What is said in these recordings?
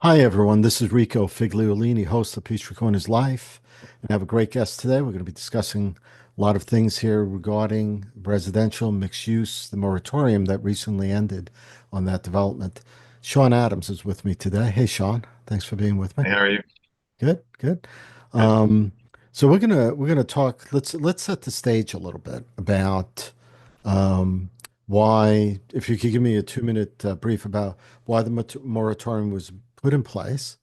Hi, everyone. This is Rico Figliolini, host of Peachtree Corners Life. And I have a great guest today. We're going to be discussing a lot of things here regarding residential mixed use, the moratorium that recently ended on that development. Shaun Adams is with me today. Hey, Shaun. Thanks for being with me. Hey, how are you? Good, good. Good. Um, so we're gonna talk. Let's set the stage a little bit about um, why. If you could give me a 2 minute brief about why the moratorium was put in place,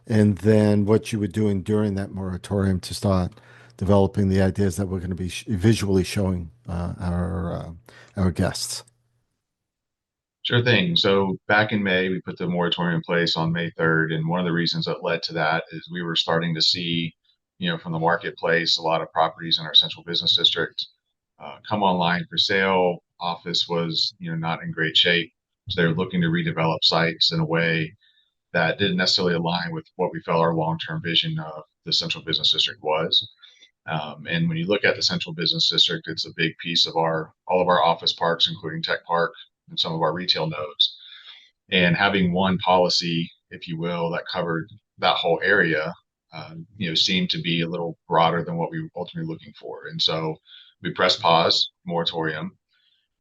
and then what you were doing during that moratorium to start developing the ideas that we're going to be visually showing our guests. Sure thing. So back in May, we put the moratorium in place on May 3rd. And one of the reasons that led to that is we were starting to see, from the marketplace, a lot of properties in our central business district come online for sale. Office was, not in great shape. So they were looking to redevelop sites in a way that didn't necessarily align with what we felt our long-term vision of the central business district was. And when you look at the central business district, it's a big piece of all of our office parks, including Tech Park and some of our retail nodes. And having one policy, if you will, that covered that whole area, seemed to be a little broader than what we were ultimately looking for. And so we pressed pause, moratorium,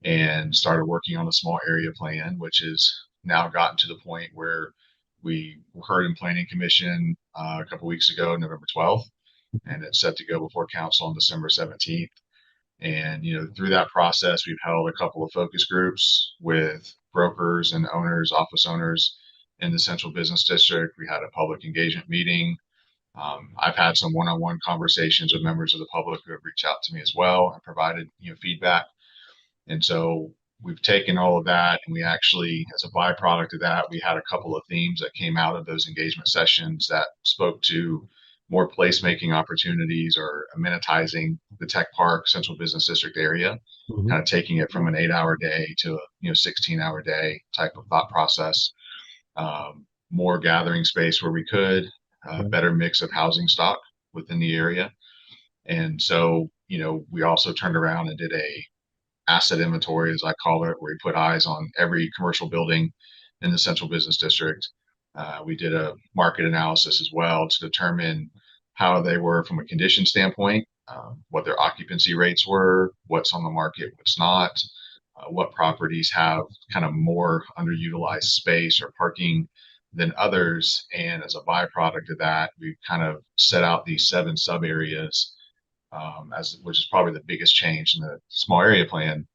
and started working on the small area plan, which has now gotten to the point where we heard in Planning Commission a couple weeks ago, November 12th, and it's set to go before council on December 17th. And through that process, we've held a couple of focus groups with brokers and owners, office owners in the central business district. We had a public engagement meeting. I've had some one-on-one conversations with members of the public who have reached out to me as well and provided feedback. And so we've taken all of that, and we actually, as a byproduct of that, we had a couple of themes that came out of those engagement sessions that spoke to more placemaking opportunities or amenitizing the tech park central business district area, Mhm. kind of taking it from an 8-hour day to a 16-hour day type of thought process. More gathering space where we could, Right. better mix of housing stock within the area. And so, we also turned around and did a asset inventory, as I call it, where we put eyes on every commercial building in the central business district. We did a market analysis as well to determine how they were from a condition standpoint, what their occupancy rates were, what's on the market, what's not, what properties have kind of more underutilized space or parking than others. And as a byproduct of that, we've kind of set out these 7 sub areas, which is probably the biggest change in the small area plan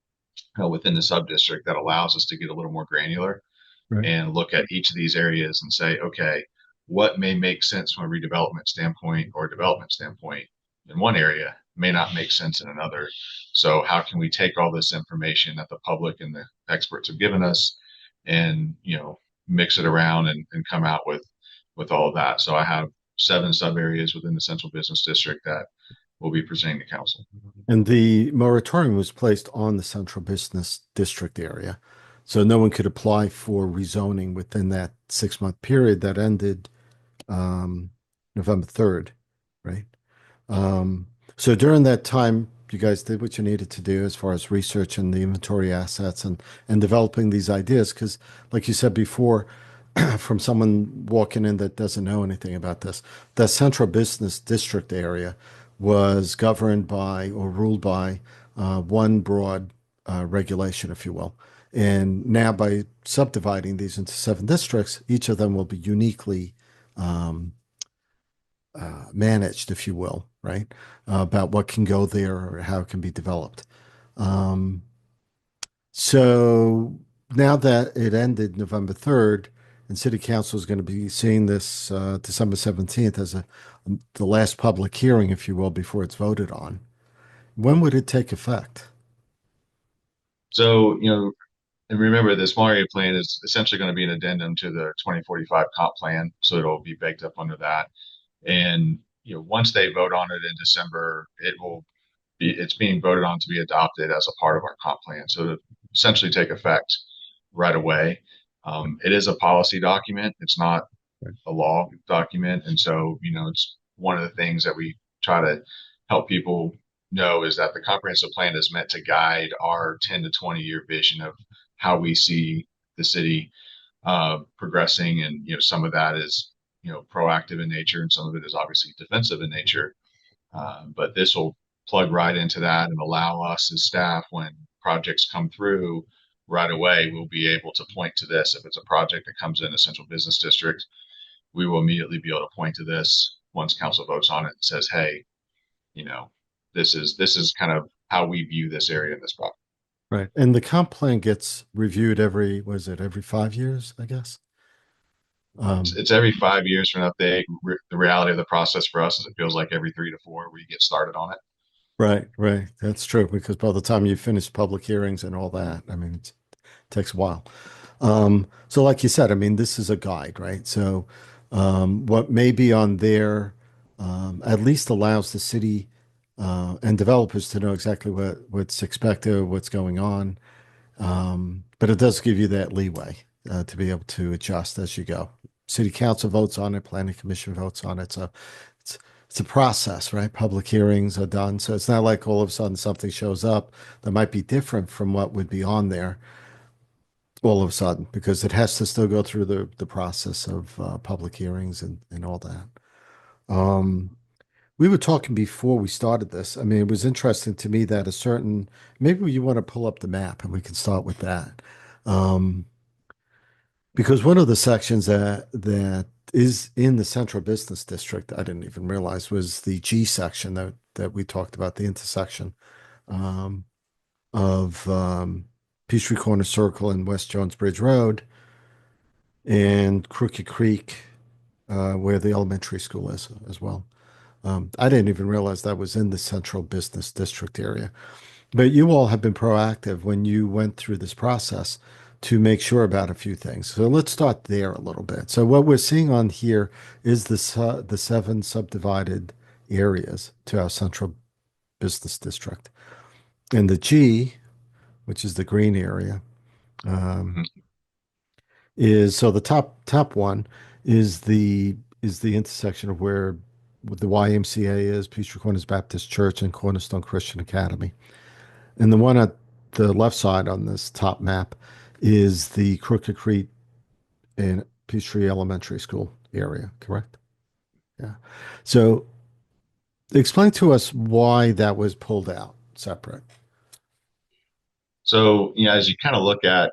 within the sub district that allows us to get a little more granular Right. and look at each of these areas and say, okay, what may make sense from a redevelopment standpoint or development standpoint in one area may not make sense in another. So how can we take all this information that the public and the experts have given us and mix it around and come out with all of that. So I have 7 sub areas within the central business district that will be presenting to council. And the moratorium was placed on the central business district area. So no one could apply for rezoning within that 6 month period that ended um, November 3rd, right? Um, so during that time, you guys did what you needed to do as far as research and the inventory assets and developing these ideas. Because, like you said before, from someone walking in that doesn't know anything about this, the central business district area was governed by or ruled by one broad regulation, if you will. And now, by subdividing these into 7 districts, each of them will be uniquely um, managed, if you will, right? About what can go there or how it can be developed. Um, so now that it ended November 3rd, and City Council is going to be seeing this December 17th as the last public hearing, if you will, before it's voted on. When would it take effect? So, and remember, the small area plan is essentially going to be an addendum to the 2045 comp plan, so it'll be baked up under that. And once they vote on it in December, it's being voted on to be adopted as a part of our comp plan. So to essentially take effect right away. It is a policy document. It's not a law document, and so it's one of the things that we try to help people know is that the comprehensive plan is meant to guide our 10 to 20 year vision of how we see the city progressing, and some of that is proactive in nature, and some of it is obviously defensive in nature. But this will plug right into that and allow us as staff, when projects come through right away, we'll be able to point to this. If it's a project that comes in a central business district, we will immediately be able to point to this once council votes on it and says, hey, you know, this is kind of how we view this area in this project. Right. And the comp plan gets reviewed every, was it every 5 years, I guess? It's, Um, it's every 5 years for an update. The reality of the process for us is it feels like every 3 to 4 where you get started on it. right, right. That's true because by the time you finish public hearings and all that, I mean, it takes a while. So like you said, I mean, this is a guide, right? So what may be on there at least allows the city and developers to know exactly what's expected, what's going on. But it does give you that leeway to be able to adjust as you go. City council votes on it, planning commission votes on it. So it's it's a process, right? Public hearings are done. So it's not like all of a sudden something shows up that might be different from what would be on there all of a sudden, because it has to still go through the process of public hearings and all that. Um, we were talking before we started this. I mean, it was interesting to me that a certain, maybe you want to pull up the map and we can start with that. Um, because one of the sections that is in the central business district, I didn't even realize was the G section that we talked about, the intersection um, of Peachtree Corner Circle and West Jones Bridge Road and Crooked Creek, where the elementary school is as well. I didn't even realize that was in the central business district area. But you all have been proactive when you went through this process to make sure about a few things. So let's start there a little bit. So what we're seeing on here is the seven subdivided areas to our central business district. And the G, which is the green area, um, Mhm. is so the top one is the intersection of where the YMCA is, Peachtree Corners Baptist Church, and Cornerstone Christian Academy. And the one at the left side on this top map is the Crooked Creek and Peachtree Elementary School area, correct? Yeah. So explain to us why that was pulled out separate. So, as you kind of look at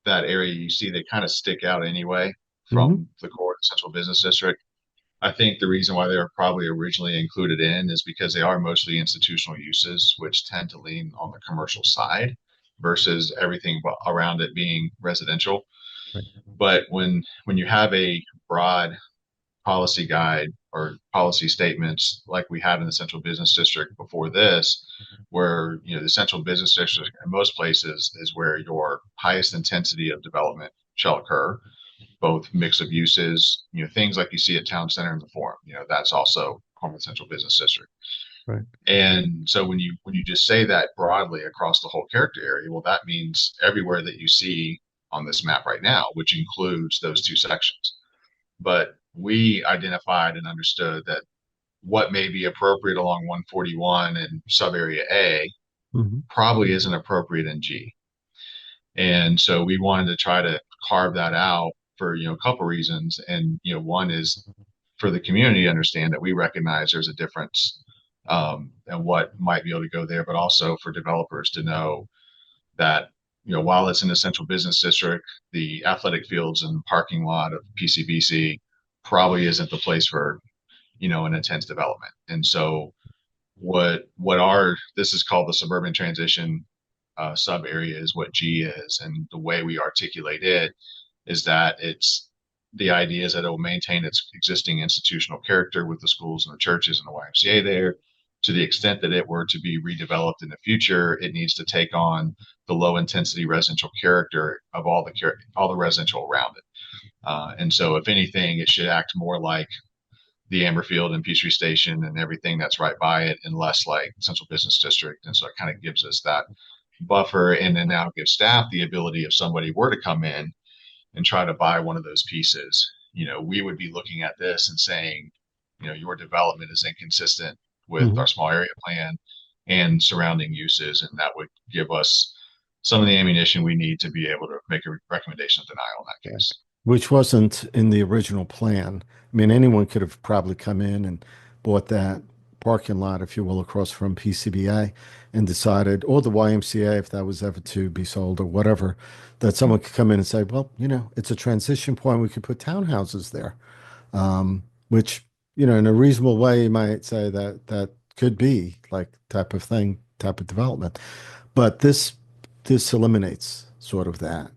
that area, you see they kind of stick out anyway Hmm. from the core of the central business district. I think the reason why they were probably originally included in is because they are mostly institutional uses, which tend to lean on the commercial side versus everything around it being residential. Right. But when you have a broad policy guide or policy statements like we had in the central business district before this, where the central business district in most places is where your highest intensity of development shall occur, both mix of uses, things like you see at town center and the forum, that's also part of the central business district. Right. And so when you just say that broadly across the whole character area, well, that means everywhere that you see on this map right now, which includes those two sections. But we identified and understood that what may be appropriate along 141 and sub area A Hmm. probably isn't appropriate in G. And so we wanted to try to carve that out for, a couple reasons. And, one is for the community to understand that we recognize there's a difference and what might be able to go there, but also for developers to know that, while it's in the central business district, the athletic fields and parking lot of PCBC probably isn't the place for, an intense development. And so what our this is called the suburban transition sub area is what G is, and the way we articulate it is that it's the idea is that it will maintain its existing institutional character with the schools and the churches and the YMCA there. To the extent that it were to be redeveloped in the future, it needs to take on the low intensity residential character of all the residential around it. And so, if anything, it should act more like the Amberfield and Peachtree Station and everything that's right by it, and less like Central Business District. And so, it kind of gives us that buffer, and then now gives staff the ability, if somebody were to come in and try to buy one of those pieces, we would be looking at this and saying, your development is inconsistent with Hmm. our small area plan and surrounding uses, and that would give us some of the ammunition we need to be able to make a recommendation of denial in that case. which wasn't in the original plan. I mean, anyone could have probably come in and bought that parking lot, if you will, across from PCBA and decided, or the YMCA, if that was ever to be sold or whatever, that someone could come in and say, well, it's a transition point. We could put townhouses there, which, in a reasonable way, you might say that that could be like type of thing, type of development. But this eliminates sort of that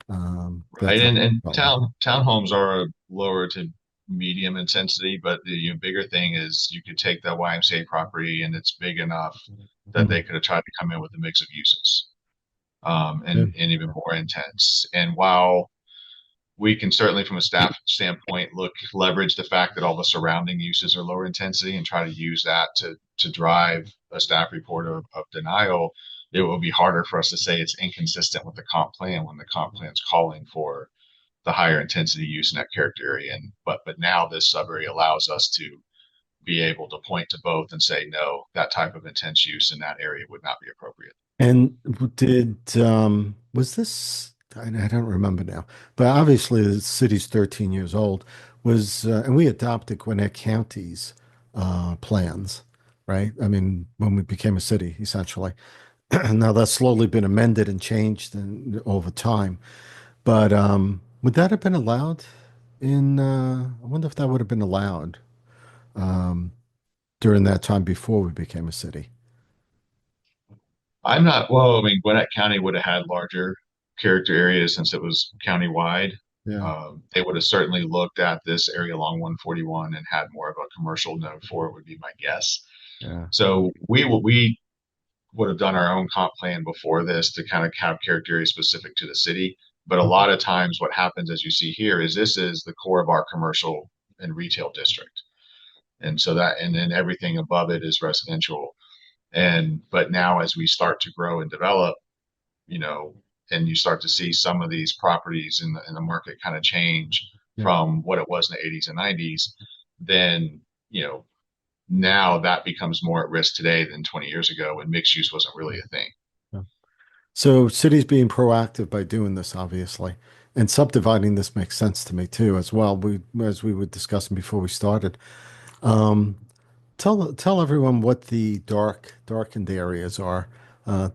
Right. type of And development. townhomes are a lower to medium intensity, but the bigger thing is you could take that YMCA property and it's big enough that Mhm. they could have tried to come in with a mix of uses, Yeah. and even more intense. And while we can certainly, from a staff standpoint, leverage the fact that all the surrounding uses are lower intensity and try to use that to drive a staff report of denial. It will be harder for us to say it's inconsistent with the comp plan when the comp plan is calling for the higher intensity use in that character area. And but now this sub area allows us to be able to point to both and say no, that type of intense use in that area would not be appropriate. And was this, I don't remember now, but obviously the city's 13 years old, and we adopted Gwinnett County's plans, right? I mean, when we became a city, essentially. Now that's slowly been amended and changed over time. But would that have been allowed I wonder if that would have been allowed um, during that time before we became a city. I'm not, well, I mean, Gwinnett County would have had larger character areas since it was countywide. Yeah, They would have certainly looked at this area along 141 and had more of a commercial node for it, would be my guess. yeah. So we would have done our own comp plan before this to kind of have character areas specific to the city. But a Mhm. lot of times, what happens, as you see here, is this is the core of our commercial and retail district, and so that, and then everything above it is residential. And but now, as we start to grow and develop, you know, and you start to see some of these properties in the market kind of change Yeah. from what it was in the 80s and 90s, then now that becomes more at risk today than 20 years ago when mixed use wasn't really a thing. Yeah. So cities being proactive by doing this, obviously, and subdividing this makes sense to me too, as well. As we were discussing before we started. Um, tell everyone what the darkened areas are.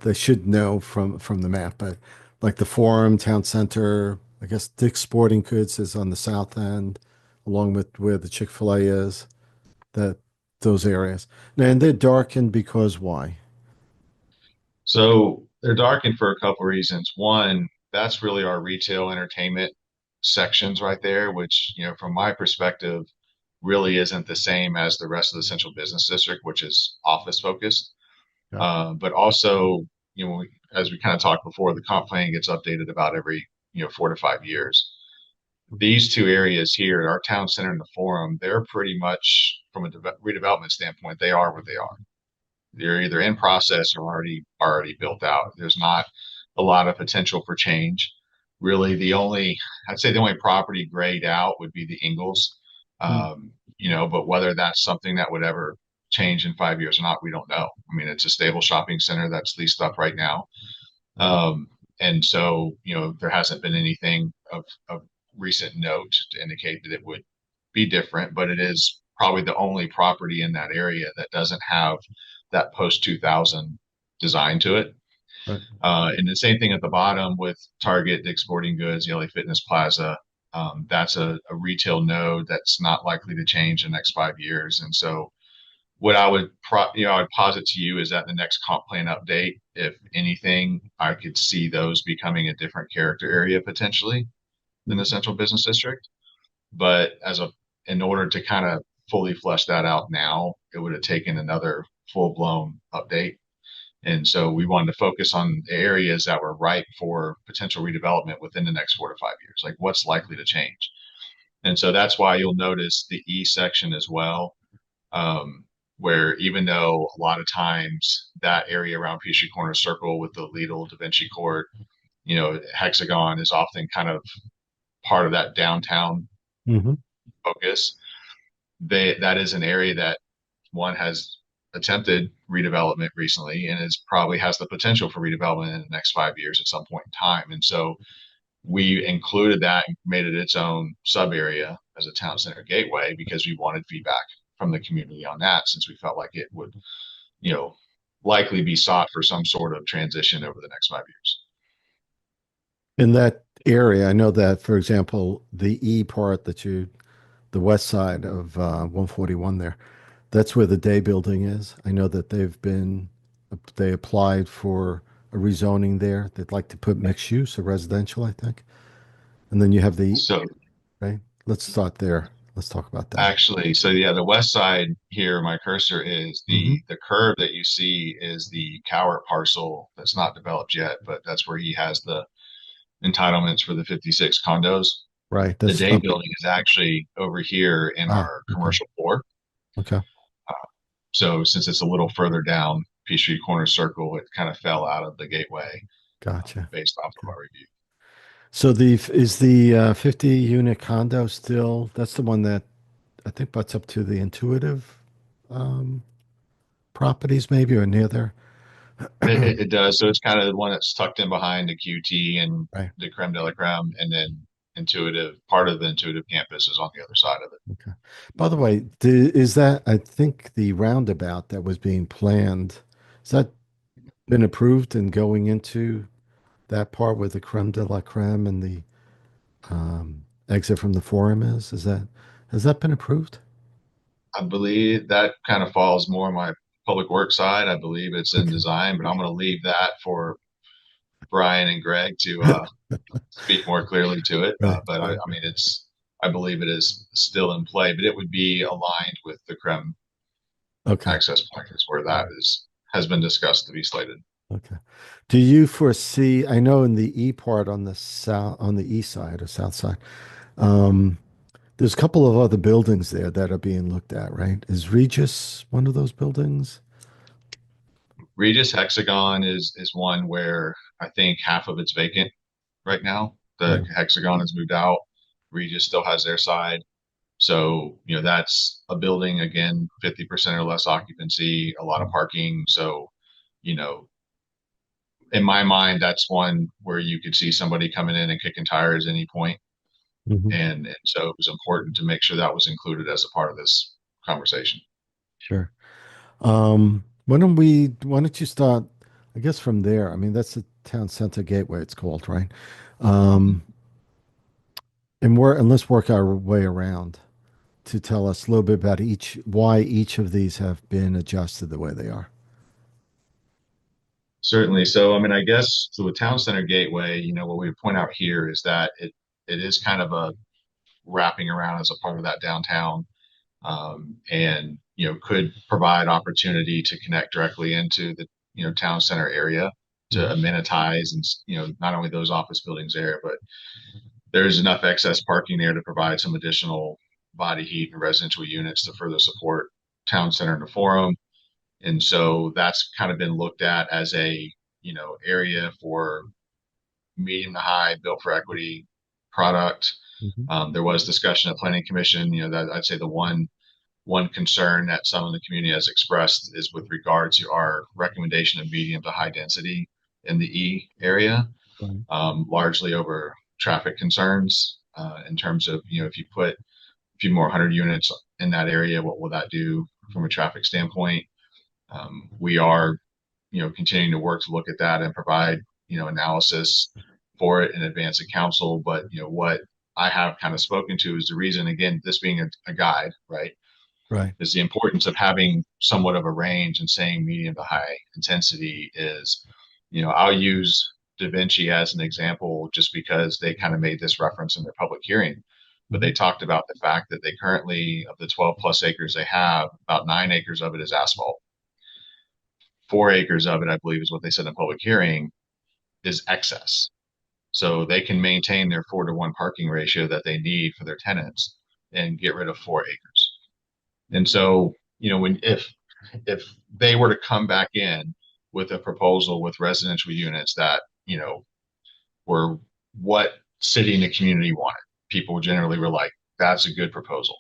They should know from the map, but like the Forum, Town Center, I guess Dick's Sporting Goods is on the south end, along with where the Chick-fil-A is. That those areas, and they're darkened because why? So they're darkened for a couple of reasons. One, that's really our retail entertainment sections right there, which, from my perspective, really isn't the same as the rest of the central business district, which is office focused. Yeah. But also, as we kind of talked before, the comp plan gets updated about every, 4 to 5 years. These two areas here, our town center and the forum, they're pretty much from a redevelopment standpoint, they are what they are. They're either in process or already built out. There's not a lot of potential for change. Really, I'd say the only property grayed out would be the Ingalls. Mm. But whether that's something that would ever change in 5 years or not, we don't know. I mean, it's a stable shopping center that's leased up right now. Um, and so, there hasn't been anything of recent note to indicate that it would be different, but it is probably the only property in that area that doesn't have that post 2000 design to it. Right. And the same thing at the bottom with Target, Dick's Sporting Goods, the LA Fitness Plaza. That's a retail node that's not likely to change in the next 5 years. And so, what I would posit to you is that the next comp plan update, if anything, I could see those becoming a different character area potentially than the central business district. But in order to kind of fully flesh that out now, it would have taken another full blown update. And so we wanted to focus on the areas that were ripe for potential redevelopment within the next 4 to 5 years, like what's likely to change. And so that's why you'll notice the E section as well, um, where even though a lot of times that area around Peachtree Corners Circle with the Lidl, Da Vinci Court, Hexagon is often kind of part of that downtown Hmm. focus. That is an area that one has attempted redevelopment recently and is probably has the potential for redevelopment in the next 5 years at some point in time. And so we included that and made it its own sub area as a town center gateway because we wanted feedback from the community on that, since we felt like it would, you know, likely be sought for some sort of transition over the next 5 years. In that area, I know that, for example, the E part the west side of 141 there, that's where the day building is. I know that they applied for a rezoning there. They'd like to put mixed use or residential, I think. And then you have So right? Let's start there. Let's talk about that. actually, so yeah, the west side here, my cursor is Hmm. the curve that you see is the Cowart parcel that's not developed yet, but that's where he has the entitlements for the 56 condos. Right. The That's day the, building is actually over here in our okay. commercial core. Okay. So since it's a little further down Peachtree Corners Circle, it kind of fell out of the gateway Gotcha. based off of Okay. our review. So is the 50 unit condo still, that's the one that I think butts up to the intuitive um, properties maybe or near there. It does. So it's kind of the one that's tucked in behind the QT and Right. the creme de la creme, and then intuitive, part of the intuitive campus is on the other side of it. Okay. By the way, is that, I think the roundabout that was being planned, has that been approved and going into that part where the creme de la creme and the exit from the forum is? Has that been approved? I believe that kind of falls more on my public works side. I believe it's in Okay. design, but I'm going to leave that for Brian and Greg to speak more clearly to it. Right. But Right. I mean, I believe it is still in play, but it would be aligned with the creme Okay. access point is where All that right. is has been discussed to be slated. Okay. Do you foresee, I know in the E part on the south, on the east side or south side, um, there's a couple of other buildings there that are being looked at, right? Is Regis one of those buildings? Regis Hexagon is one where I think half of it's vacant right now. The Oh, Hexagon has moved out. Regis still has their side. So, that's a building again, 50% or less occupancy, a lot of parking. So, you know, in my mind, that's one where you could see somebody coming in and kicking tires at any point. mhm. And so it was important to make sure that was included as a part of this conversation. Sure. Why don't you start, I guess from there. I mean, that's the town center gateway it's called, right? Um, and let's work our way around to tell us a little bit about why each of these have been adjusted the way they are. Certainly. So, I mean, I guess so the town center gateway, what we point out here is that it is kind of a wrapping around as a part of that downtown, and could provide opportunity to connect directly into the town center area to Mhm. amenitize and not only those office buildings there, but there's enough excess parking there to provide some additional body heat and residential units to further support town center and the forum. And so that's kind of been looked at as a area for medium to high built for equity product. Mhm. There was discussion at planning commission, that I'd say the one concern that some of the community has expressed is with regard to our recommendation of medium to high density in the E area, Right. largely over traffic concerns, in terms of, if you put a few more hundred units in that area, what will that do from a traffic standpoint? We are, continuing to work to look at that and provide, analysis for it in advance of council. But, what I have kind of spoken to is the reason, again, this being a guide, right? Right. Is the importance of having somewhat of a range and saying medium to high intensity is, I'll use Da Vinci as an example just because they kind of made this reference in their public hearing. But Mhm. they talked about the fact that they currently, of the 12 plus acres they have, about 9 acres of it is asphalt. 4 acres of it, I believe, is what they said in public hearing, is excess. So they can maintain their 4-to-1 parking ratio that they need for their tenants and get rid of 4 acres. And so, when if they were to come back in with a proposal with residential units that, were what city and the community wanted, people generally were like, that's a good proposal.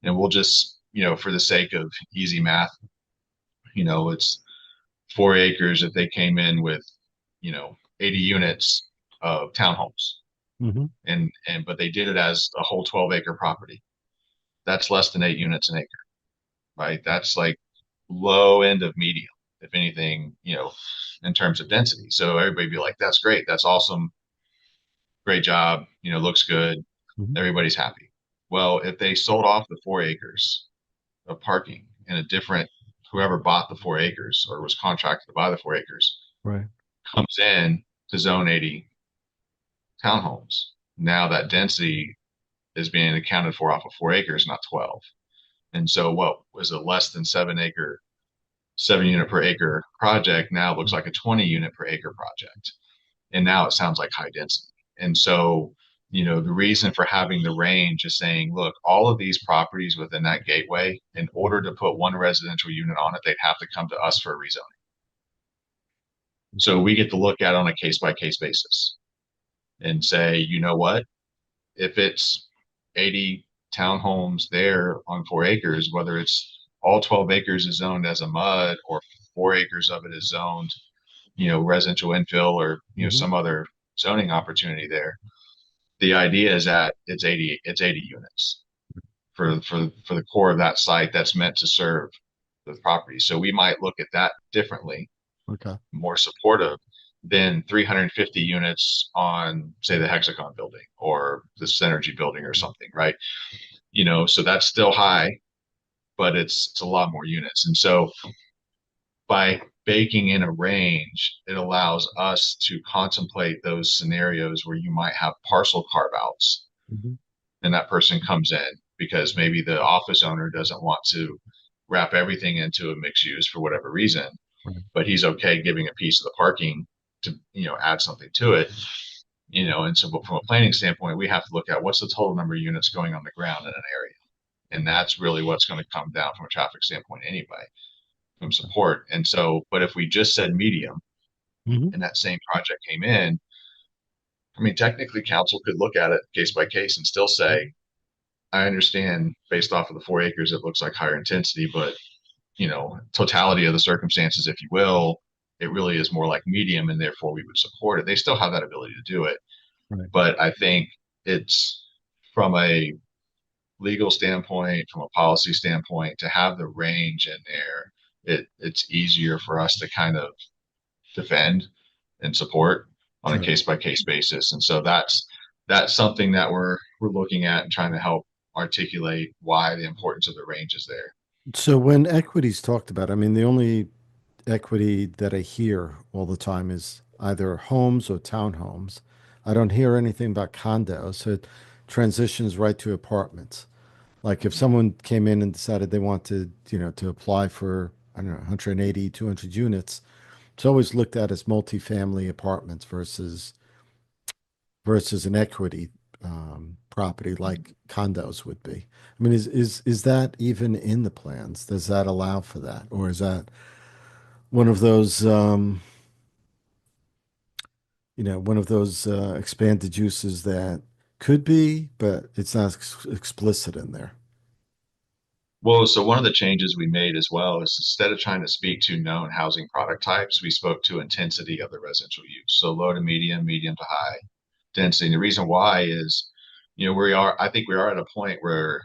And we'll just, for the sake of easy math, it's 4 acres if they came in with, 80 units of townhomes. Hmm. and but they did it as a whole 12-acre property. That's less than 8 units an acre, right? That's like low end of medium, if anything, in terms of density. So everybody be like, that's great, that's awesome, great job, looks good, Hmm. everybody's happy. Well, if they sold off the 4 acres of parking in a different, whoever bought the 4 acres or was contracted to buy the 4 acres Right. comes in to zone 80 townhomes. Now that density is being accounted for off of 4 acres, not 12. And so what was a less than 7 acre, 7 unit per acre project now looks like a 20 unit per acre project. And now it sounds like high density. And so, the reason for having the range is saying, look, all of these properties within that gateway, in order to put one residential unit on it, they'd have to come to us for a rezoning. So we get to look at it on a case by case basis and say, you know what, if it's 80 townhomes there on 4 acres, whether it's all 12 acres is zoned as a MUD or 4 acres of it is zoned, residential infill or, Hmm. some other zoning opportunity there. The idea is that it's 80 units for the core of that site that's meant to serve the property. So we might look at that differently, Okay. more supportive than 350 units on, say, the Hexacon building or the Synergy building or something, right? So that's still high, but it's a lot more units. And so by baking in a range, it allows us to contemplate those scenarios where you might have parcel carve outs Hmm. and that person comes in because maybe the office owner doesn't want to wrap everything into a mixed use for whatever reason, Right. but he's okay giving a piece of the parking to, add something to it. And so from a planning standpoint, we have to look at what's the total number of units going on the ground in an area. And that's really what's going to come down from a traffic standpoint anyway, from support. And so, but if we just said medium Hmm. and that same project came in, I mean, technically council could look at it case by case and still say, I understand based off of the 4 acres, it looks like higher intensity, but totality of the circumstances, if you will, it really is more like medium and therefore we would support it. They still have that ability to do it. Right. But I think it's from a legal standpoint, from a policy standpoint, to have the range in there, it's easier for us to kind of defend and support on a Sure. case by case basis. And so that's something that we're looking at and trying to help articulate why the importance of the range is there. So when equity's talked about, I mean, the only equity that I hear all the time is either homes or townhomes. I don't hear anything about condos. So it transitions right to apartments. Like if someone came in and decided they wanted, to apply for, I don't know, 180, 200 units, it's always looked at as multifamily apartments versus an equity property like condos would be. I mean, is that even in the plans? Does that allow for that, or is that one of those one of those expanded uses that could be, but it's not explicit in there? Well, so one of the changes we made as well is instead of trying to speak to known housing product types, we spoke to intensity of the residential use. So low to medium, medium to high density. And the reason why is, I think we are at a point where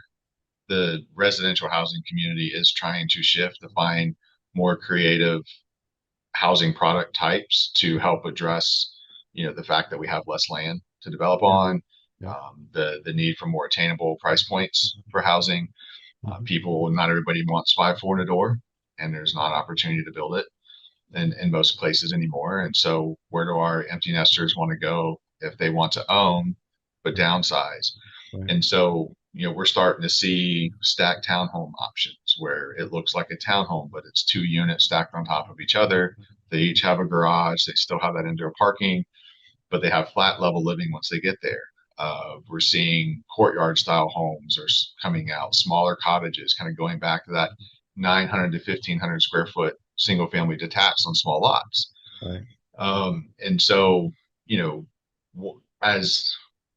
the residential housing community is trying to shift to find more creative housing product types to help address, the fact that we have less land to develop Yeah. on, Yeah. the need for more attainable price points for housing. Hmm. People, not everybody wants 5.4 in a door, and there's not opportunity to build it in most places anymore. And so, where do our empty nesters want to go if they want to own but downsize? Right. And so, we're starting to see stacked townhome options where it looks like a townhome, but it's 2 units stacked on top of each other. They each have a garage. They still have that indoor parking, but they have flat level living once they get there. We're seeing courtyard style homes are coming out, smaller cottages, kind of going back to that 900 to 1,500 square foot single family detached on small lots. Right. And so, as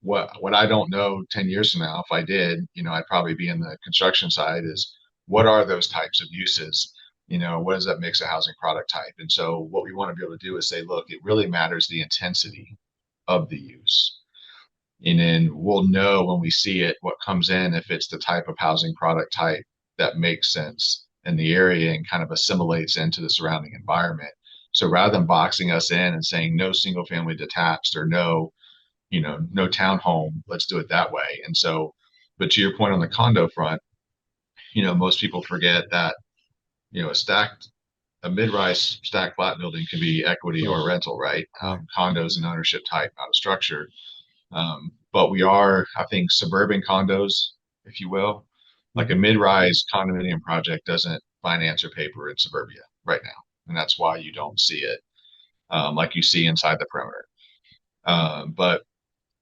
what I don't know 10 years from now, if I did, I'd probably be in the construction side is what are those types of uses? What does that mix of housing product type? And so what we want to be able to do is say, look, it really matters the intensity of the use. And then we'll know when we see it what comes in, if it's the type of housing product type that makes sense in the area and kind of assimilates into the surrounding environment. So rather than boxing us in and saying no single family detached or no, no townhome, let's do it that way. And so, but to your point on the condo front, most people forget that, a mid-rise stacked flat building can be equity Right. or rental, right? Right. Condos an ownership type, not a structure. But we are, I think, suburban condos, if you will. Like a Mhm. mid-rise condominium project doesn't finance or paper in suburbia right now, and that's why you don't see it like you see inside the perimeter. But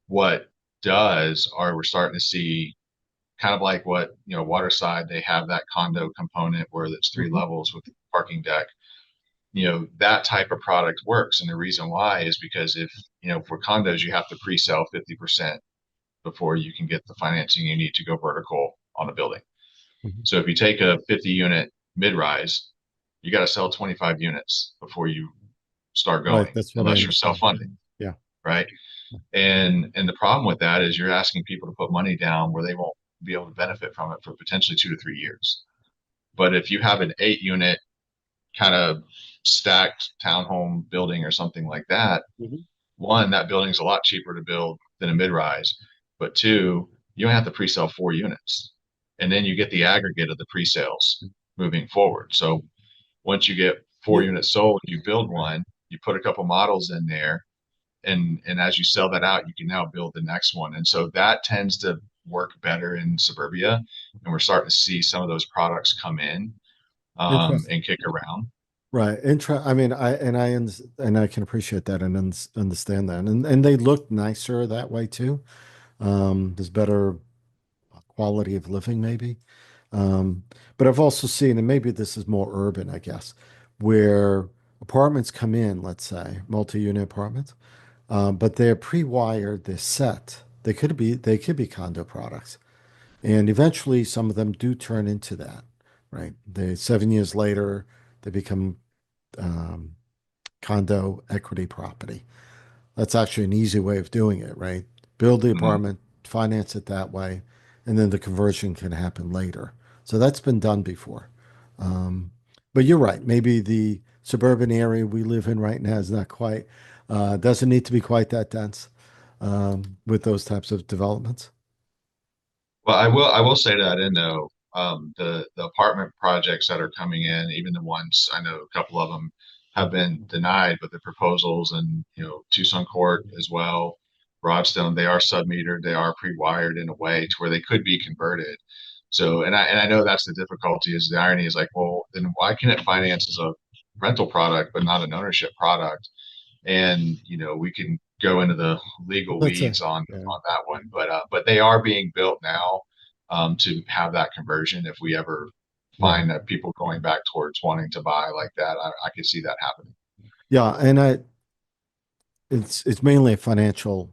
what does are we're starting to see kind of like what Waterside, they have that condo component where it's three Mhm. levels with the parking deck. That type of product works, and the reason why is because if for condos you have to pre-sell 50% before you can get the financing you need to go vertical on a building. Mhm. So if you take a 50 unit mid-rise, you got to sell 25 units before you start Right. going, That's what I unless you're understand. self-funding, Yeah. right? And the problem with that is you're asking people to put money down where they won't be able to benefit from it for potentially 2 to 3 years. But if you have an 8 unit kind of stacked townhome building or something like that, Mhm. one, that building's a lot cheaper to build than a mid-rise, but two, you don't have to pre-sell 4 units, and then you get the aggregate of the pre-sales moving forward. So once you get four Yeah. units sold, you build Right. one, you put a couple models in there, and as you sell that out, you can now build the next one. And so that tends to work better in suburbia, and we're starting to see some of those products come in Interesting. and kick around. Right. I mean, and I can appreciate that and understand that. And they look nicer that way too. There's better quality of living, maybe. Um, but I've also seen, and maybe this is more urban, I guess, where apartments come in, let's say, multi-unit apartments, but they're pre-wired, they're set. They could be condo products. And eventually some of them do turn into that, right? 7 years later, they become um, condo equity property. That's actually an easy way of doing it, right? Build the Mhm. apartment, finance it that way, and then the conversion can happen later. So that's been done before. Um, but you're right. Maybe the suburban area we live in right now is not quite, doesn't need to be quite that dense with those types of developments. Well, I will say to that end though, the apartment projects that are coming in, even the ones I know a couple of them have been denied, but the proposals and Tucson Court as well, Broadstone, they are sub-metered, they are pre-wired in a way to where they could be converted. So, and I know that's the difficulty. Is the irony is like, well, then why can it finance as a rental product but not an ownership product? And we can go into the legal That's weeds a, on yeah, that one, but they are being built now to have that conversion. If we ever right. find that people going back towards wanting to buy like that, I could see that happening. Yeah, and it's mainly a financial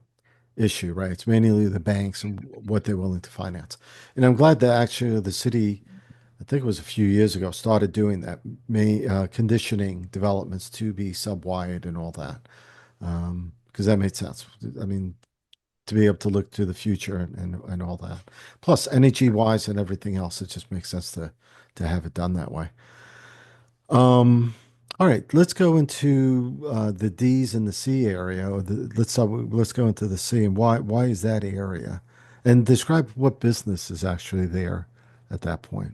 issue, right? It's mainly the banks and what they're willing to finance. And I'm glad that actually the city, I think it was a few years ago, started doing that, conditioning developments to be subwired and all that, because that made sense. I mean, to be able to look to the future and all that. Plus, energy wise and everything else, it just makes sense to have it done that way. Um, all right, let's go into the D's and the C area. Let's go into the C and why is that area? And describe what business is actually there at that point.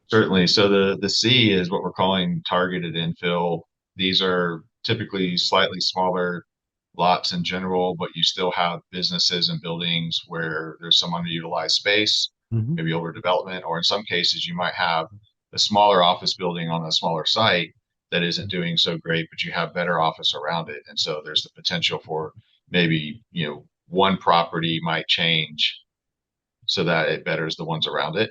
Certainly. So the C is what we're calling targeted infill. These are typically slightly smaller lots in general, but you still have businesses and buildings where there's some underutilized space, Hmm. maybe overdevelopment, or in some cases you might have a smaller office building on a smaller site that isn't doing so great, but you have better office around it. And so there's the potential for maybe, one property might change so that it betters the ones around it.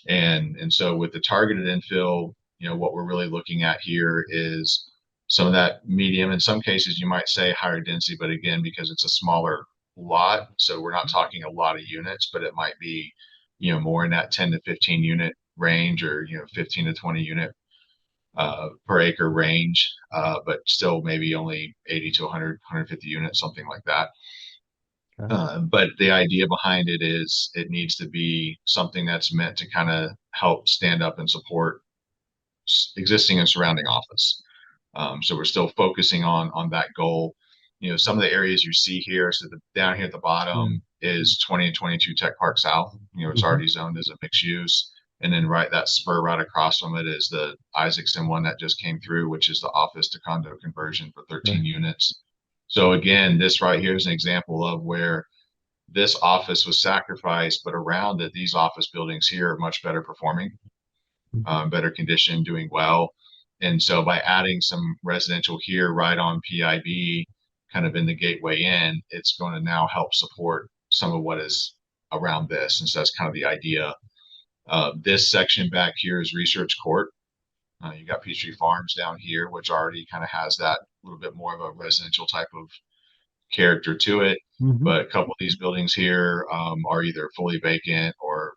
And so with the targeted infill, what we're really looking at here is some of that medium. In some cases, you might say higher density, but again, because it's a smaller lot, so we're not talking a lot of units, but it might be, more in that 10 to 15 unit range, or 15 to 20 unit per acre range, but still maybe only 80 to 100, 150 units, something like that. Okay. But the idea behind it is it needs to be something that's meant to kind of help stand up and support existing and surrounding office. So we're still focusing on that goal. Some of the areas you see here, so down here at the Yeah. bottom is 20 and 22 Tech Park South. It's Hmm. already zoned as a mixed use. And then that spur right across from it is the Isaacson one that just came through, which is the office to condo conversion for 13 Right. units. So again, this right here is an example of where this office was sacrificed, but around it, these office buildings here are much better performing, better condition, doing well. And so by adding some residential here right on PIB, kind of in the gateway in, it's going to now help support some of what is around this. And so that's kind of the idea. This section back here is Research Court. You got Peachtree Farms down here, which already kind of has that little bit more of a residential type of character to it. Hmm. But a couple of these buildings here are either fully vacant or,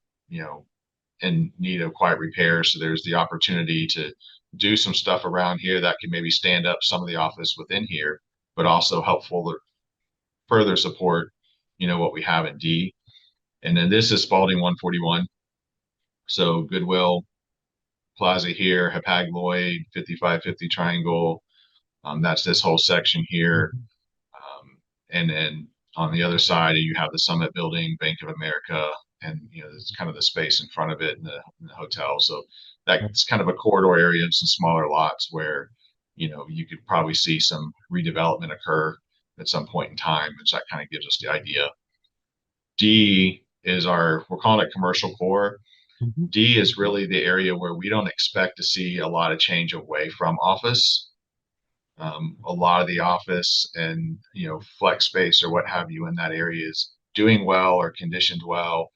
in need of quiet repair. So there's the opportunity to do some stuff around here that can maybe stand up some of the office within here, but also help further support, what we have in D. And then this is Spalding 141. So Goodwill Plaza here, Hapag Lloyd, 5550 Triangle. That's this whole section here. Hmm. And then on the other side, you have the Summit Building, Bank of America, and it's kind of the space in front of it in the hotel. So that's kind of a corridor area of some smaller lots where you could probably see some redevelopment occur at some point in time, which that kind of gives us the idea. D is we're calling it commercial core. Hmm. D is really the area where we don't expect to see a lot of change away from office. A lot of the office and flex space or what have you in that area is doing well or conditioned well,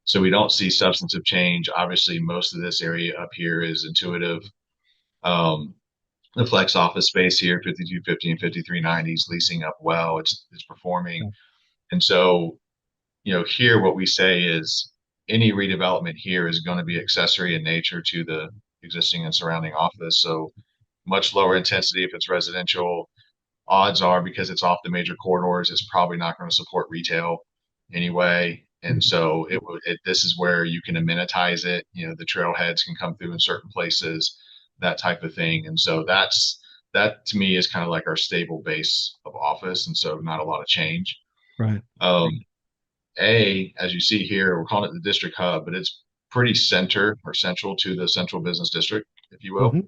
so we don't see substantive change. Obviously most of this area up here is intuitive. um, the flex office space here, 5250 and 5390, is leasing up well. It's performing. And so here what we say is any redevelopment here is going to be accessory in nature to the existing and surrounding office. So much lower intensity if it's residential. Odds are, because it's off the major corridors, it's probably not going to support retail anyway. And so this is where you can amenitize it. The trailheads can come through in certain places, that type of thing. And so that to me is kind of like our stable base of office. And so not a lot of change. Right. Um, as you see here, we're calling it the district hub, but it's pretty central to the central business district, if you will. Hmm.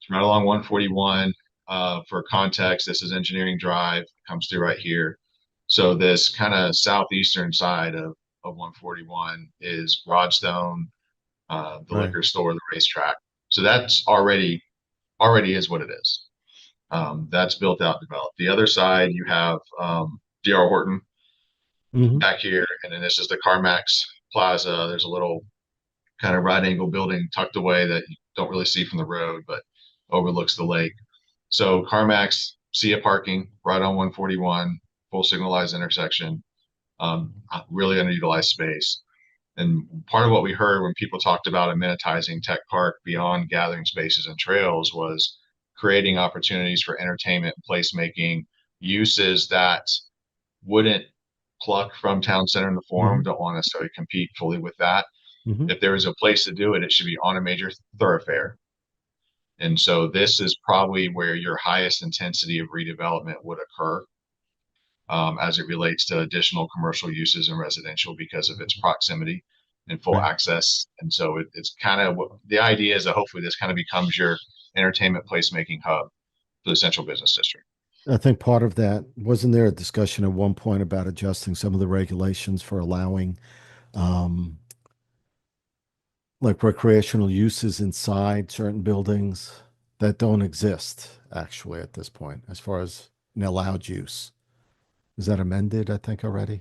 It's right along 141. For context, this is Engineering Drive, comes through right here. So this kind of southeastern side of 141 is Broadstone, the Right. liquor store, the racetrack. So that's already is what it is. That's built out, developed. The other side, you have D.R. Horton Hmm. back here, and then this is the CarMax Plaza. There's a little kind of right angle building tucked away that you don't really see from the road, but overlooks the lake. So CarMax, SIA parking right on 141, full signalized intersection, really underutilized space. And part of what we heard when people talked about amenitizing Tech Park beyond gathering spaces and trails was creating opportunities for entertainment and placemaking uses that wouldn't pluck from town center in the form, Hmm. don't want to necessarily compete fully with that. Hmm. If there is a place to do it, it should be on a major thoroughfare. And so this is probably where your highest intensity of redevelopment would occur, as it relates to additional commercial uses and residential because of its proximity and full Right. access. And so it's kind of the idea is that hopefully this kind of becomes your entertainment placemaking hub for the central business district. I think part of that, wasn't there a discussion at one point about adjusting some of the regulations for allowing um, like recreational uses inside certain buildings that don't exist actually at this point, as far as an allowed use? Is that amended, I think, already?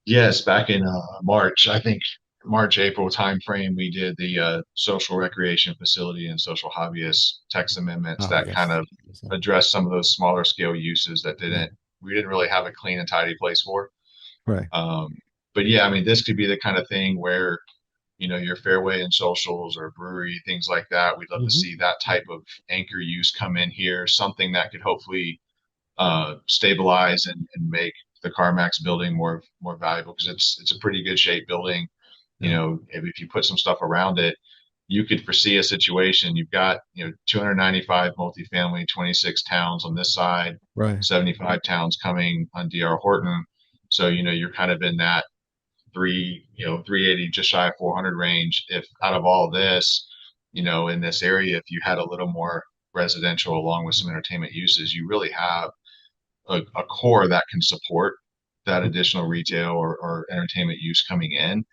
Yes, back in March, I think March, April timeframe, we did the social recreation facility and social hobbyist text amendments Oh, that kind yes. of addressed some of those smaller scale uses that Yeah. we didn't really have a clean and tidy place for. Right. Um, but yeah, I mean, this could be the kind of thing where, your fairway and socials or brewery, things like that. We'd love to Hmm. see that type of anchor use come in here, something that could hopefully stabilize and make the CarMax building more valuable because it's a pretty good shape building. You Yeah. know, if you put some stuff around it, you could foresee a situation. You've got, 295 multifamily, 26 towns on this side, Right. 75 towns coming on DR Horton. So, you're kind of in that 380, just shy of 400 range. If out of all this, in this area, if you had a little more residential along with some entertainment uses, you really have a core that can support that additional retail or entertainment use coming in.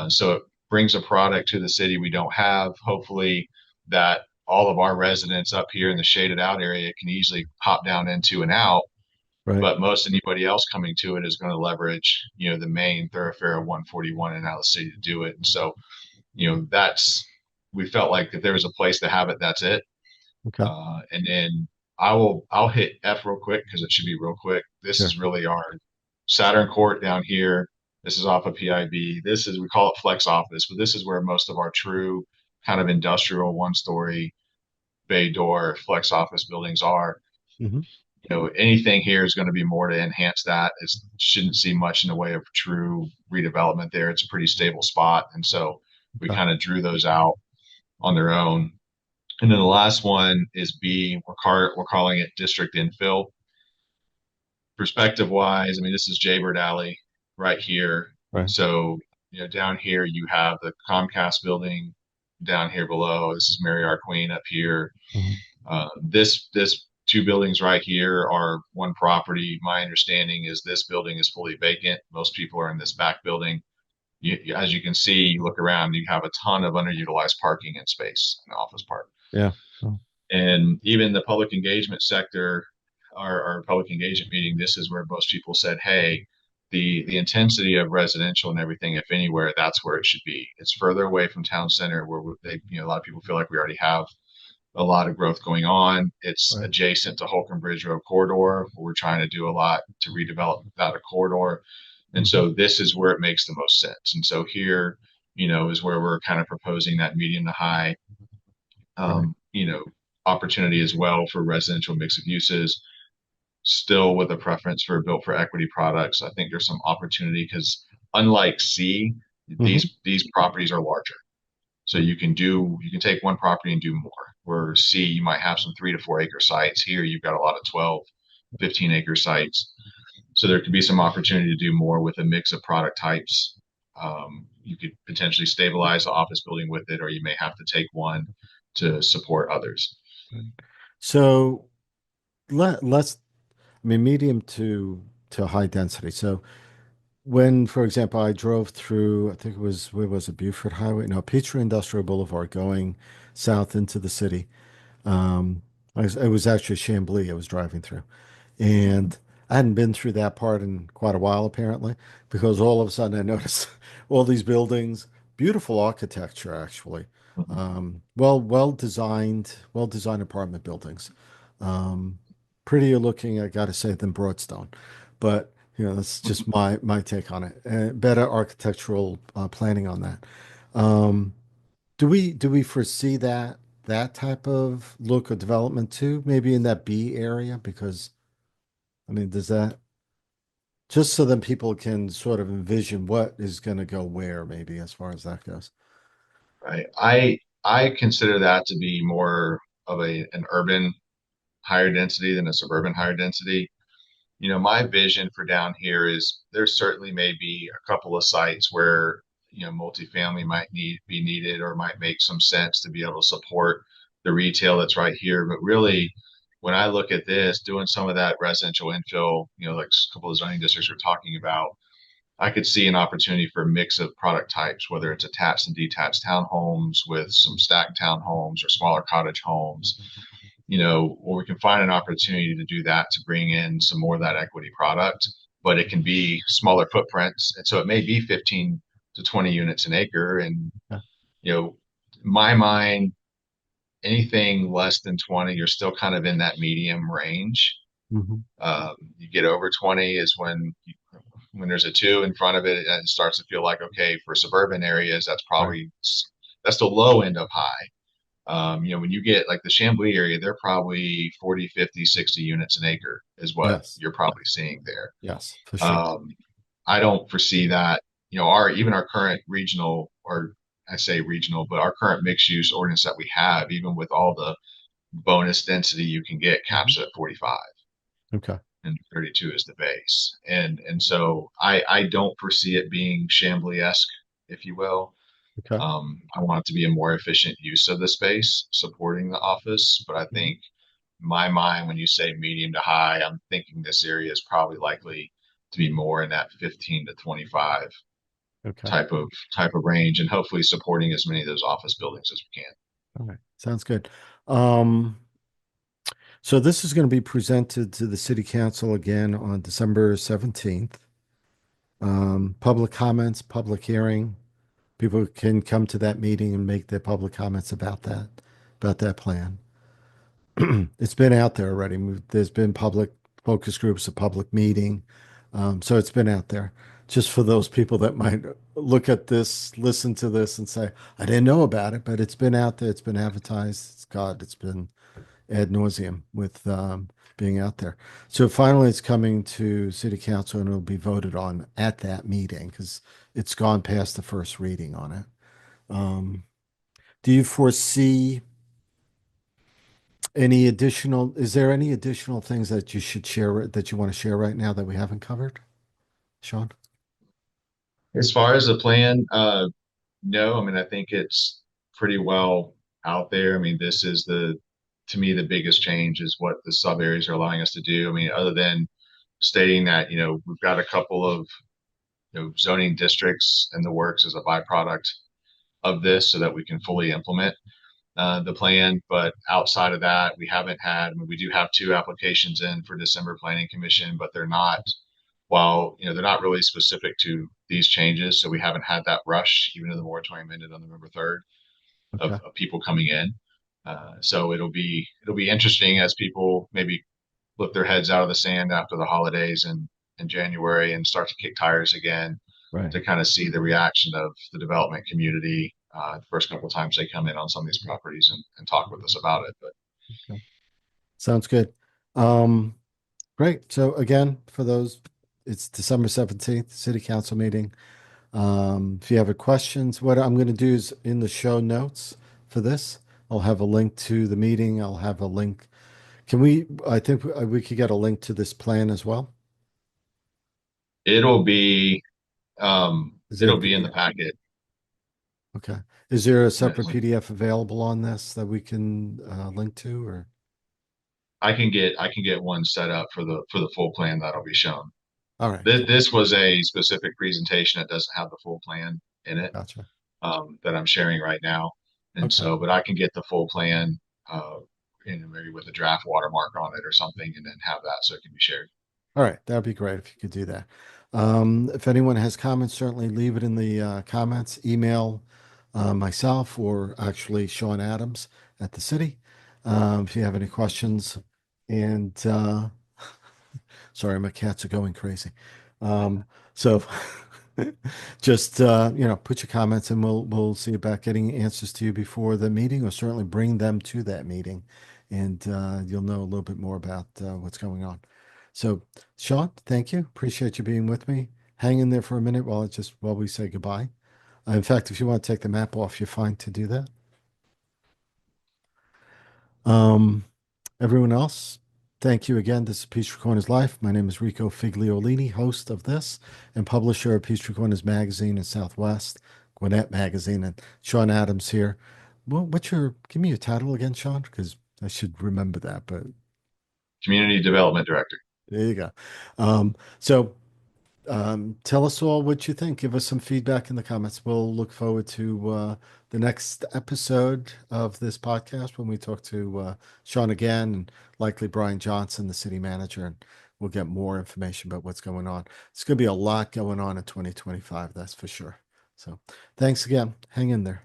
So it brings a product to the city we don't have. Hopefully, that all of our residents up here in the shaded out area can easily pop down into and out. Right. But most anybody else coming to it is going to leverage, the main thoroughfare of 141 and out of the city to do it. And so, that's we felt like if there was a place to have it, that's it. Okay. And then I'll hit F real quick because it should be real quick. This Sure. is really our Saturn Court down here. This is off of PIB. This is, we call it flex office, but this is where most of our true kind of industrial 1-story bay door flex office buildings are. Hmm. Anything here is going to be more to enhance that. It shouldn't see much in the way of true redevelopment there. It's a pretty stable spot. And so we Okay. kind of drew those out on their own. And then the last one is B. We're calling it District Infill. Perspective wise, I mean, this is Jaybird Alley right here. Right. So, down here you have the Comcast building down here below. This is Mary R. Queen up here. Mhm. This two buildings right here are one property. My understanding is this building is fully vacant. Most people are in this back building. As you can see, you look around, you have a ton of underutilized parking and space in the office park. Yeah. Oh, And even the public engagement sector, our public engagement meeting, this is where most people said, hey, the intensity of residential and everything, if anywhere, that's where it should be. It's further away from town center where a lot of people feel like we already have a lot of growth going on. It's right. adjacent to Holcomb Bridge Road corridor, where we're trying to do a lot to redevelop that corridor. And Hmm. so this is where it makes the most sense. And so here, is where we're kind of proposing that medium to high Right. opportunity as well for residential mix of uses, still with a preference for built for equity products. I think there's some opportunity because unlike C, Hmm. these properties are larger. So you can take one property and do more. Where C, you might have some 3 to 4 acre sites. Here you've got a lot of 12, 15 acre sites. So there could be some opportunity to do more with a mix of product types. You could potentially stabilize the office building with it, or you may have to take one to support others. Right. So let's, I mean, medium to high density. So when, for example, I drove through, I think it was, where was it, Buford Highway? No, Peachtree Industrial Boulevard going south into the city. It was actually Chamblee I was driving through. And I hadn't been through that part in quite a while, apparently, because all of a sudden I noticed all these buildings, beautiful architecture, actually. Well designed apartment buildings. Um, Prettier looking, I gotta say, than Broadstone. But that's just my take on it. Better architectural planning on that. Um, do we foresee that type of look of development too? Maybe in that B area, because I mean, does that just so then people can sort of envision what is going to go where, maybe as far as that goes. Right. I consider that to be more of an urban higher density than a suburban higher density. My vision for down here is there certainly may be a couple of sites where, multifamily might be needed or might make some sense to be able to support the retail that's right here. But really, when I look at this, doing some of that residential infill, like a couple of zoning districts we're talking about, I could see an opportunity for a mix of product types, whether it's attached and detached townhomes with some stacked townhomes or smaller cottage homes, or we can find an opportunity to do that to bring in some more of that equity product, but it can be smaller footprints. And so it may be 15 to 20 units an acre. And, Yeah. in my mind, anything less than 20, you're still kind of in that medium range. Hmm. You get over 20 is when there's a two in front of it, it starts to feel like, okay, for suburban areas, that's Right. probably, that's the low end of high. When you get like the Chamblee area, they're probably 40, 50, 60 units an acre is what Yes. you're Yeah. probably seeing there. Yes, for sure. Um, I don't foresee that, our even our current regional, or I say regional, but our current mixed use ordinance that we have, even with all the bonus density you can get, Mhm. caps it at 45 Okay. and 32 is the base. And so I don't foresee it being Chamblee-esque, if you will. Okay. I want it to be a more efficient use of the space supporting the office, but I Mhm. think in my mind, when you say medium to high, I'm thinking this area is probably likely to be more in that 15 to 25 Okay. type of range, and hopefully supporting as many of those office buildings as we can. All right. Sounds good. Um, so this is going to be presented to the city council again on December 17th. Public comments, public hearing. People can come to that meeting and make their public comments about that plan. It's been out there already. There's been public focus groups, a public meeting. So it's been out there. Just for those people that might look at this, listen to this, and say, I didn't know about it, but it's been out there. It's been advertised. It's been ad nauseum with being out there. So finally, it's coming to city council and it'll be voted on at that meeting because it's gone past the first reading on it. Um, do you foresee is there any additional things that you should share that you want to share right now that we haven't covered, Shaun? As far as the plan, no, I mean, I think it's pretty well out there. I mean, this is to me, the biggest change is what the sub areas are allowing us to do. I mean, other than stating that, we've got a couple of, zoning districts in the works as a byproduct of this so that we can fully implement the plan. But outside of that, we haven't had, I mean, we do have two applications in for December Planning Commission, but they're not really specific to these changes. So we haven't had that rush, even though the moratorium ended on November 3rd, Okay. of people coming in. So it'll be interesting as people maybe lift their heads out of the sand after the holidays and in January and start to kick tires again Right. to kind of see the reaction of the development community the first couple of times they come in on some of these properties and talk with us about it. But Okay. Sounds good. Um, Great. So again, for those, it's December 17th, city council meeting. If you have any questions, what I'm going to do is in the show notes for this, I'll have a link to the meeting. I'll have a link. I think we could get a link to this plan as well. it'll be Is there a it'll be in the PDF? packet. Okay. Is there a And separate PDF available on this that we can link to or? I can get one set up for the full plan that'll be shown. All right. This was a specific presentation that doesn't have the full plan in it, Gotcha. that I'm sharing right now. And Okay. so, but I can get the full plan, maybe with a draft watermark on it or something, and then have that so it can be shared. All right. That'd be great if you could do that. If anyone has comments, certainly leave it in the comments, email myself or actually Shaun Adams at the city. If you have any questions. And sorry, my cats are going crazy. So just put your comments and we'll see about getting answers to you before the meeting, or certainly bring them to that meeting, and you'll know a little bit more about what's going on. So, Shaun, thank you. Appreciate you being with me. Hang in there for a minute while we say goodbye. In fact, if you want to take the map off, you're fine to do that. Um, Everyone else, thank you again. This is Peachtree Corners Life. My name is Rico Figliolini, host of this and publisher of Peachtree Corners Magazine in Southwest, Gwinnett Magazine, and Shaun Adams here. Well, give me your title again, Shaun, because I should remember that, but Community Development Director. there you go. So tell us all what you think. Give us some feedback in the comments. We'll look forward to the next episode of this podcast when we talk to Shaun again and likely Brian Johnson, the city manager, and we'll get more information about what's going on. It's going to be a lot going on in 2025, that's for sure. So thanks again. Hang in there.